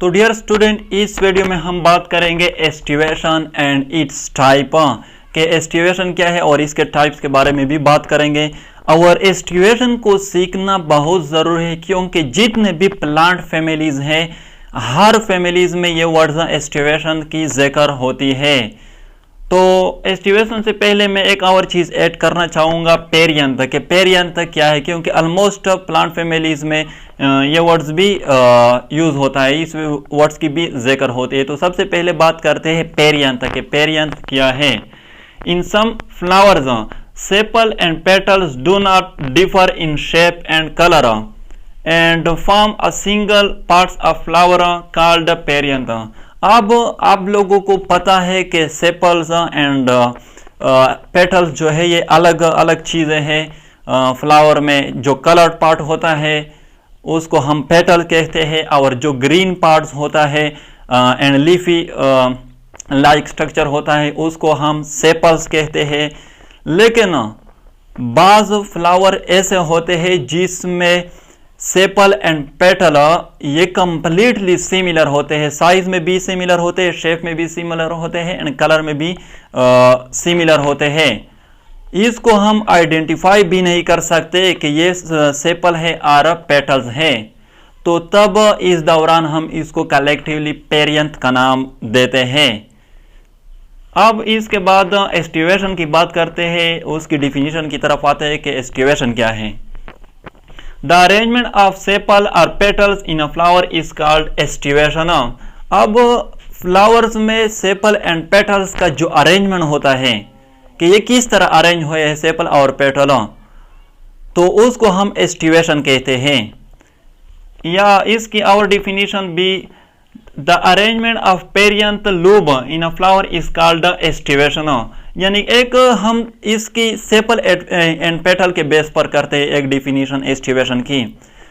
तो dear student, इस video में हम बात करेंगे एस्टिवेशन एंड इट्स टाइप के एस्टिवेशन क्या है और इसके टाइप्स के बारे में भी बात करेंगे। और एस्टिवेशन को सीखना बहुत ज़रूरी है क्योंकि जितने भी प्लांट फैमिलीज हैं हर फैमिलीज में ये वर्ड्स एस्टिवेशन की जिक्र होती है। तो एस्टिवेशन से पहले मैं एक और चीज़ ऐड करना चाहूँगा, पेरियंथ के पेरियंथ क्या है, क्योंकि ऑलमोस्ट प्लांट फैमिलीज में ये वर्ड्स भी यूज़ होता है, इस वर्ड्स की भी जिक्र होती है। तो सबसे पहले बात करते हैं पेरियंथ के। पेरियंथ क्या है? In some flowers sepal and petals do not differ in shape and colour and form a single parts of flower called perianth. अब आप लोगों को पता है कि सेपल्स एंड पेटल्स जो है ये अलग अलग चीज़ें हैं। फ्लावर में जो कलर्ड पार्ट होता है उसको हम पेटल कहते हैं और जो ग्रीन पार्ट्स होता है एंड लीफी लाइक स्ट्रक्चर होता है उसको हम सेपल्स कहते हैं। लेकिन बाज़ फ्लावर ऐसे होते हैं जिसमें सेपल एंड पेटल ये कंप्लीटली सिमिलर होते हैं, साइज में भी सिमिलर होते हैं, शेप में भी सिमिलर होते हैं एंड कलर में भी सिमिलर होते हैं। इसको हम आइडेंटिफाई भी नहीं कर सकते कि ये सेपल है और पेटल्स है, तो तब इस दौरान हम इसको कलेक्टिवली पेरियंथ का नाम देते हैं। अब इसके बाद एस्टिवेशन की बात करते हैं, उसकी डिफिनीशन की तरफ आते हैं कि एस्टिवेशन क्या है। The arrangement of sepal or petals in a flower is called estivation। अब फ्लावर्स में सेपल एंड पेटल्स का जो अरेंजमेंट होता है कि ये किस तरह अरेंज हुए हैं सेपल और पेटल, तो उसको हम एस्टिवेशन कहते हैं। या इसकी और डिफिनीशन भी, the arrangement of perianth lube in a flower is called aestivation. यानी एक हम इसकी सेपल एंड पेटल के बेस पर करते हैं एक डिफिनीशन एस्टिवेशन की।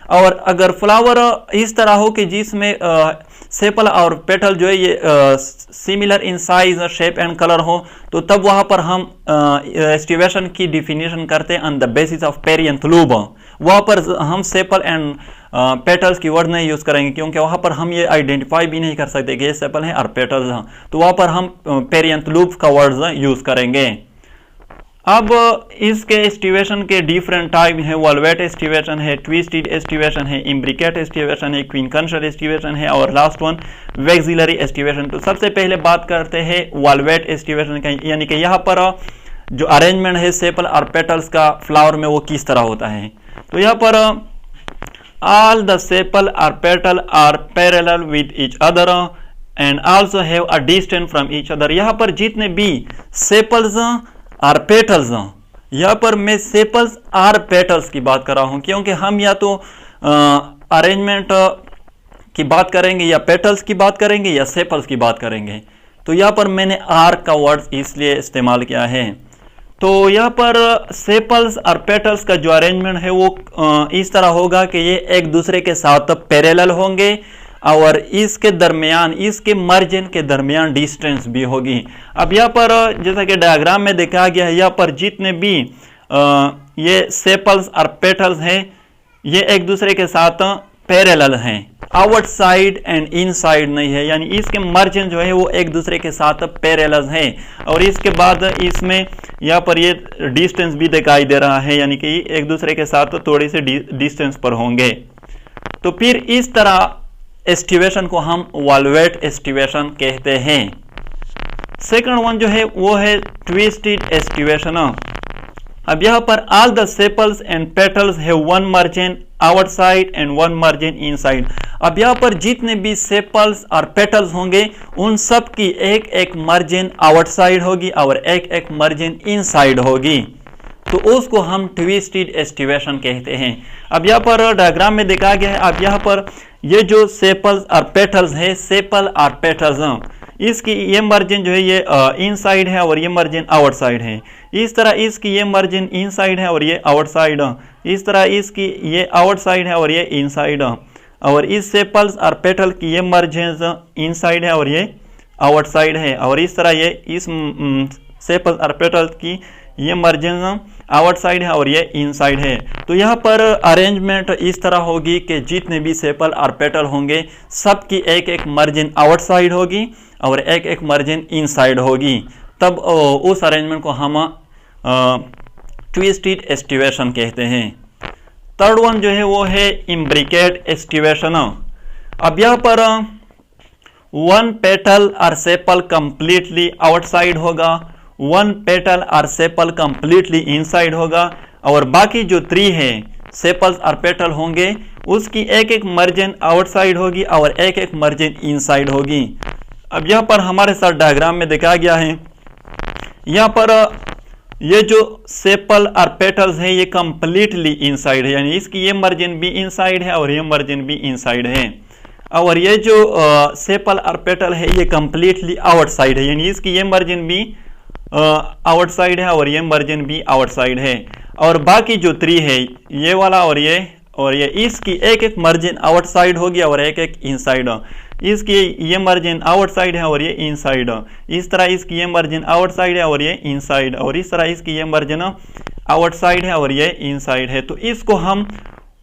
और अगर फ्लावर इस तरह हो कि जिसमें सेपल और पेटल जो है ये similar in size, shape and colour हो, तो तब वहाँ पर हम एस्टिवेशन की डिफिनीशन करते हैं on the basis of perianth lube. वहाँ पर हम सेपल एंड पेटल्स की वर्ड नहीं यूज़ करेंगे क्योंकि वहाँ पर हम ये आइडेंटिफाई भी नहीं कर सकते कि ये सेपल है और पेटल्स हैं, तो वहाँ पर हम पेरियंथ लूप का वर्ड यूज़ करेंगे। अब इसके एस्टिवेशन के डिफरेंट टाइप हैं, वॉल्वेट एस्टिवेशन है, ट्विस्टेड एस्टिवेशन है, इम्ब्रिकेट एस्टिवेशन है, क्विंकन्शल एस्टिवेशन है और लास्ट वन वैक्सिलरी एस्टिवेशन। तो सबसे पहले बात करते हैं वॉल्वेट एस्टिवेशन का, यानी कि यहाँ पर जो अरेंजमेंट है सेपल और पेटल्स का फ्लावर में वो किस तरह होता है। तो यहाँ पर all the sepal or petal are parallel with each other and also have a distance from each other। यहाँ पर जितने भी सेपल्स और पेटल्स, यहाँ पर मैं सेपल्स और पेटल्स की बात कर रहा हूँ क्योंकि हम या तो अरेंजमेंट की बात करेंगे या पेटल्स की बात करेंगे या सेपल्स की बात करेंगे। तो यहाँ पर मैंने आर का वर्ड इसलिए इस्तेमाल किया है। तो यहाँ पर सेपल्स और पेटल्स का जो अरेंजमेंट है वो इस तरह होगा कि ये एक दूसरे के साथ पैरेलल होंगे और इसके दरमियान, इसके मार्जिन के दरमियान डिस्टेंस भी होगी। अब यहाँ पर जैसा कि डायग्राम में देखा गया है, यहाँ पर जितने भी ये सेपल्स और पेटल्स हैं ये एक दूसरे के साथ पैरेलल हैं, आउटसाइड एंड इनसाइड नहीं है, यानी इसके मार्जिन जो है वो एक दूसरे के साथ पैरेलल हैं। और इसके बाद इसमें यहाँ पर ये डिस्टेंस भी दिखाई दे रहा है, यानी कि एक दूसरे के साथ थोड़ी सी डिस्टेंस पर होंगे। तो फिर इस तरह एस्टिवेशन को हम वॉल्वेट एस्टिवेशन कहते हैं। सेकंड वन जो है वो है ट्विस्टेड एस्टिवेशन। अब यहाँ पर all the sepals and petals have one margin outside and one margin inside. अब यहाँ पर जितने भी सेपल्स और पेटल्स होंगे उन सब की एक एक मार्जिन आउटसाइड होगी और एक एक मार्जिन इनसाइड होगी, तो उसको हम ट्विस्टेड एस्टिवेशन कहते हैं। अब यहाँ पर डायग्राम में देखा गया है, अब यहाँ पर ये जो सेपल्स और पेटल्स है, सेपल और पेटल्स, इसकी ये मार्जिन जो है ये इनसाइड है और ये मार्जिन आउटसाइड है। इस तरह इसकी ये मार्जिन इनसाइड है और ये आउटसाइड, इस तरह इसकी ये आउटसाइड है और ये इनसाइड, और इस सेपल्स और पेटल की ये मार्जिन इनसाइड है और ये आउटसाइड है, और इस तरह ये इस सेपल्स और पेटल की ये मार्जिन आउटसाइड है और ये इनसाइड है। तो यहाँ पर अरेंजमेंट इस तरह होगी कि जितने भी सेपल और पेटल होंगे सबकी एक एक मार्जिन आउटसाइड होगी और एक एक मार्जिन इनसाइड होगी। तब उस अरेंजमेंट को हम ट्विस्टेड एस्टिवेशन कहते हैं। थर्ड वन जो है वो है इम्ब्रिकेट एस्टिवेशन। अब यहाँ पर वन पेटल और सेपल कंप्लीटली आउटसाइड होगा, वन पेटल और सेपल कंप्लीटली इनसाइड होगा और बाकी जो 3 है सेपल्स और पेटल होंगे उसकी एक एक मार्जिन आउटसाइड होगी और एक एक मार्जिन इनसाइड होगी। अब यहाँ पर हमारे साथ डायग्राम में दिखाया गया है, यहाँ पर ये जो सेपल और पेटल्स है ये कंप्लीटली इनसाइड है, यानी इसकी ये मार्जिन भी इनसाइड है और ये मार्जिन भी इनसाइड है। और ये जो सेपल और पेटल है ये कंप्लीटली आउटसाइड है, यानी इसकी ये मार्जिन भी आउटसाइड है और ये मार्जिन भी आउटसाइड है। और बाकी जो 3 है ये वाला और ये इसकी एक एक मार्जिन आउटसाइड होगी और एक एक इनसाइड। इसकी ये मार्जिन आउटसाइड है और ये इनसाइड, इस तरह इसकी ये मार्जिन आउटसाइड है और ये इनसाइड, और इस तरह इसकी ये मार्जिन आउटसाइड है और ये इनसाइड है। तो इसको हम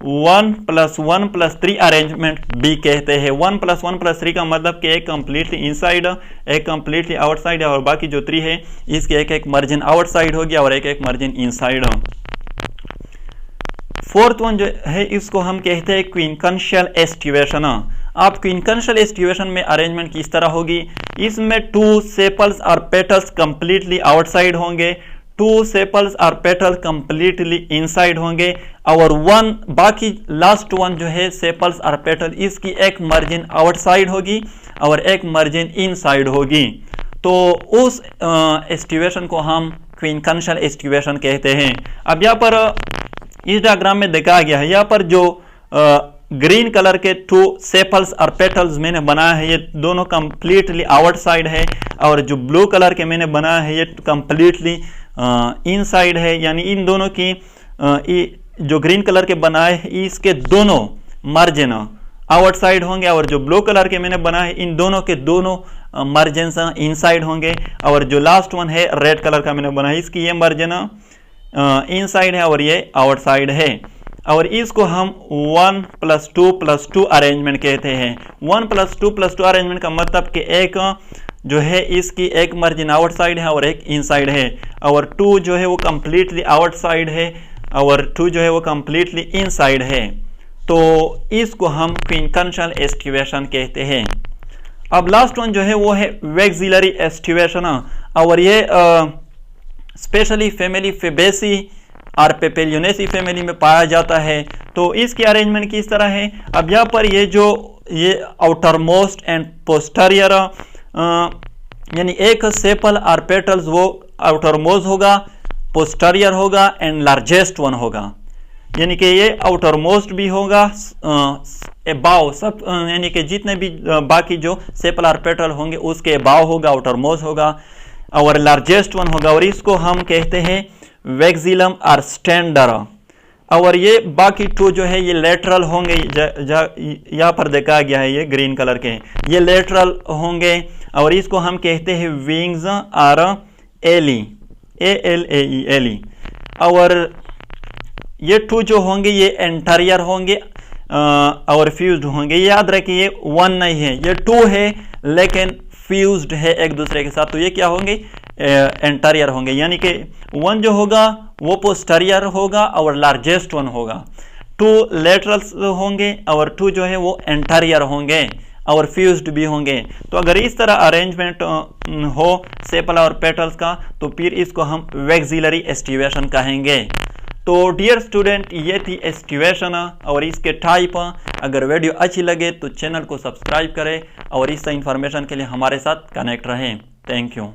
1+1+3 अरेंजमेंट भी कहते हैं। 1+1+3 का मतलब कि एक कंप्लीटली इनसाइड, एक कंप्लीटली आउटसाइड और बाकी जो 3 है इसकी एक एक मार्जिन आउटसाइड होगी और एक एक मार्जिन इनसाइड। फोर्थ वन जो है इसको हम कहते हैं क्विंकन्शियल एस्टिवेशन। आप क्विंकन्शियल एस्टिवेशन में अरेंजमेंट किस तरह होगी, इसमें 2 सेपल्स और पेटल्स कंप्लीटली आउटसाइड होंगे, 2 सेपल्स और पेटल्स कंप्लीटली इनसाइड होंगे और बाकी लास्ट वन जो है सेपल्स और पेटल इसकी एक मार्जिन आउटसाइड होगी और एक मार्जिन इनसाइड होगी। तो उस एस्टिवेशन को हम क्विंकन्शियल एस्टिवेशन कहते हैं। अब यहाँ पर इस डायग्राम में दिखाया गया है, यहाँ पर जो ग्रीन कलर के 2 सेपल्स और पेटल्स मैंने बनाया है ये दोनों कंप्लीटली आउटसाइड है और जो ब्लू कलर के मैंने बनाया है ये कंप्लीटली इनसाइड है, यानी इन दोनों की जो ग्रीन कलर के बनाए इसके दोनों मार्जिन आउटसाइड होंगे और जो ब्लू कलर के मैंने बनाए इन दोनों के दोनों मार्जिन इनसाइड होंगे। और जो लास्ट वन है रेड कलर का मैंने बनाया इसकी ये मार्जिन इनसाइड है और ये आउटसाइड है। और इसको हम 1+2+2 अरेंजमेंट कहते हैं। 1+2+2 अरेंजमेंट का मतलब कि एक जो है इसकी एक मार्जिन आउटसाइड है और एक इनसाइड है और 2 जो है वो कंप्लीटली आउटसाइड है और 2 जो है वो कंप्लीटली इनसाइड है। तो इसको हम क्विंकन्शियल एस्टिवेशन कहते हैं। अब लास्ट वन जो है वो है वैक्सिलरी एस्टिवेशन और ये स्पेशली फैमिली फेबेसी और पेपेलियोनेसी फैमिली में पाया जाता है। तो इसकी अरेंजमेंट किस तरह है, अब यहाँ पर ये आउटर मोस्ट एंड पोस्टीरियर यानी एक सेपल और पेटल्स वो आउटर मोस्ट होगा, पोस्टीरियर होगा एंड लार्जेस्ट वन होगा, यानी कि ये आउटर मोस्ट भी होगा एबाव सब, यानी कि जितने भी बाकी जो सेपल और पेटल होंगे उसके एबाव होगा, आउटर मोस्ट होगा और लार्जेस्ट वन होगा और इसको हम कहते हैं वैक्सिलम और स्टैंडर। और ये बाकी 2 जो है ये लेटरल होंगे, यहाँ पर देखा गया है ये ग्रीन कलर के ये लेटरल होंगे और इसको हम कहते हैं विंग्स और एली, ALAE। और ये 2 जो होंगे ये एंटीरियर होंगे और फ्यूज्ड होंगे। याद रखिए ये 1 नहीं है, ये 2 है लेकिन फ्यूज्ड है एक दूसरे के साथ। तो ये क्या होंगे, एंटीरियर होंगे, यानी कि 1 जो होगा वो पोस्टीरियर होगा और लार्जेस्ट वन होगा, 2 लेटरल्स होंगे और 2 जो है वो एंटीरियर होंगे और फ्यूज्ड भी होंगे। तो अगर इस तरह अरेंजमेंट हो सेपल और पेटल्स का तो फिर इसको हम वैक्सिलरी एस्टिवेशन कहेंगे। तो डियर स्टूडेंट ये थी एस्टिवेशन और इसके टाइप। अगर वीडियो अच्छी लगे तो चैनल को सब्सक्राइब करें और इस इंफॉर्मेशन के लिए हमारे साथ कनेक्ट रहें। Thank you.